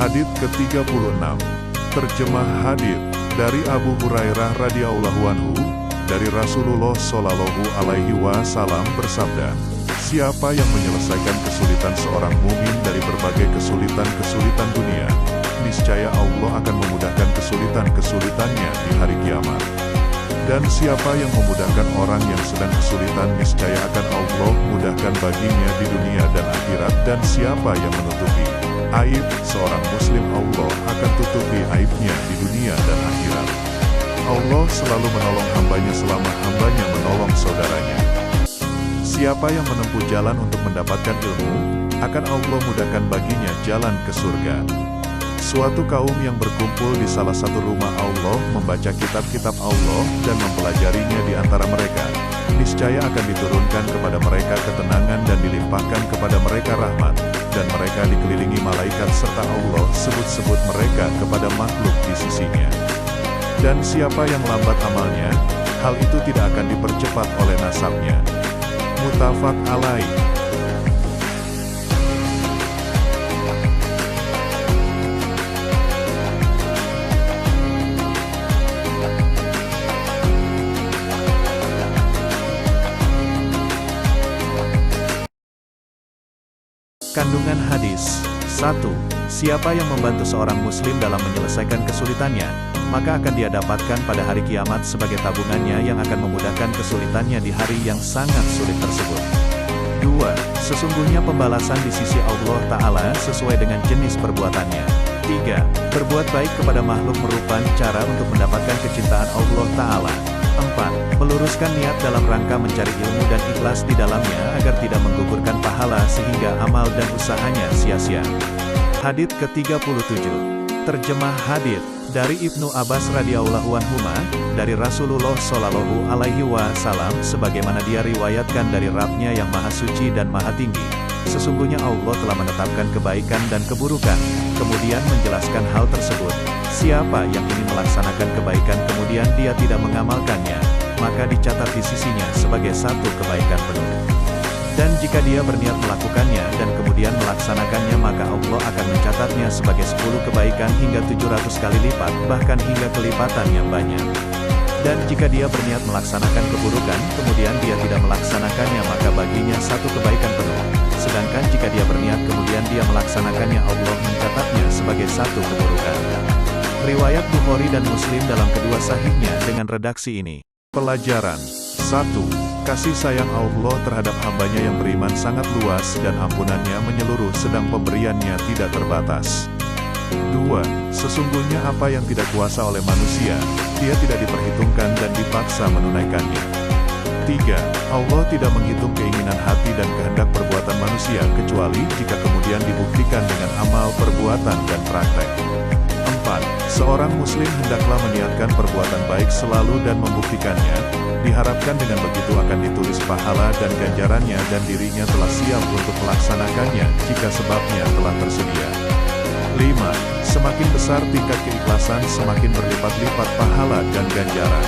Hadits ke-36. Terjemah hadits dari Abu Hurairah radhiyallahu anhu, dari Rasulullah shallallahu alaihi wasallam bersabda, siapa yang menyelesaikan kesulitan seorang mukmin dari berbagai kesulitan-kesulitan dunia, niscaya Allah akan memudahkan kesulitan-kesulitannya di hari kiamat. Dan siapa yang memudahkan orang yang sedang kesulitan, niscaya akan Allah mudahkan baginya di dunia dan akhirat. Dan siapa yang menutupi aib seorang muslim, Allah akan tutupi aibnya di dunia dan akhirat. Allah selalu menolong hambanya selama hambanya menolong saudaranya. Siapa yang menempuh jalan untuk mendapatkan ilmu, akan Allah mudahkan baginya jalan ke surga. Suatu kaum yang berkumpul di salah satu rumah Allah membaca kitab-kitab Allah dan mempelajarinya di antara mereka, niscaya akan diturunkan kepada mereka ketenangan dan dilimpahkan kepada mereka rahmat, dan mereka dikelilingi malaikat serta Allah sebut-sebut mereka kepada makhluk di sisinya. Dan siapa yang lambat amalnya, hal itu tidak akan dipercepat oleh nasabnya. Muttafaq alaih. Kandungan hadis 1. Siapa yang membantu seorang muslim dalam menyelesaikan kesulitannya, maka akan dia dapatkan pada hari kiamat sebagai tabungannya yang akan memudahkan kesulitannya di hari yang sangat sulit tersebut. 2. Sesungguhnya pembalasan di sisi Allah Ta'ala sesuai dengan jenis perbuatannya. 3. Berbuat baik kepada makhluk merupakan cara untuk mendapatkan kecintaan Allah Ta'ala. 4. Meluruskan niat dalam rangka mencari ilmu dan ikhlas di dalamnya agar tidak menggugurkan pahala sehingga amal dan usahanya sia-sia. Hadits ke-37. Terjemah hadits dari Ibnu Abbas radhiyallahu anhuma, dari Rasulullah shallallahu alaihi wasallam sebagaimana dia riwayatkan dari Rabb-Nya yang maha suci dan maha tinggi. Sesungguhnya Allah telah menetapkan kebaikan dan keburukan, kemudian menjelaskan hal tersebut. Siapa yang ingin melaksanakan kebaikan kemudian dia tidak mengamalkannya, maka dicatat di sisinya sebagai satu kebaikan penuh. Dan jika dia berniat melakukannya dan kemudian melaksanakannya, maka Allah akan mencatatnya sebagai 10 kebaikan hingga 700 kali lipat, bahkan hingga kelipatan yang banyak. Dan jika dia berniat melaksanakan keburukan, kemudian dia tidak melaksanakannya, maka baginya satu kebaikan penuh. Sedangkan jika dia berniat kemudian dia melaksanakannya, Allah mencatatnya sebagai satu keburukan. Riwayat Bukhari dan Muslim dalam kedua sahihnya dengan redaksi ini. Pelajaran 1. Kasih sayang Allah terhadap hambanya yang beriman sangat luas dan ampunannya menyeluruh sedang pemberiannya tidak terbatas. 2. Sesungguhnya apa yang tidak kuasa oleh manusia, dia tidak diperhitungkan dan dipaksa menunaikannya. 3. Allah tidak menghitung keinginan hati dan kehendak perbuatan manusia kecuali jika kemudian dibuktikan dengan amal, perbuatan, dan praktek. 4. Seorang muslim hendaklah meniatkan perbuatan baik selalu dan membuktikannya, diharapkan dengan begitu akan ditulis pahala dan ganjarannya dan dirinya telah siap untuk melaksanakannya jika sebabnya telah tersedia. 5. Semakin besar tingkat keikhlasan, semakin berlipat-lipat pahala dan ganjaran.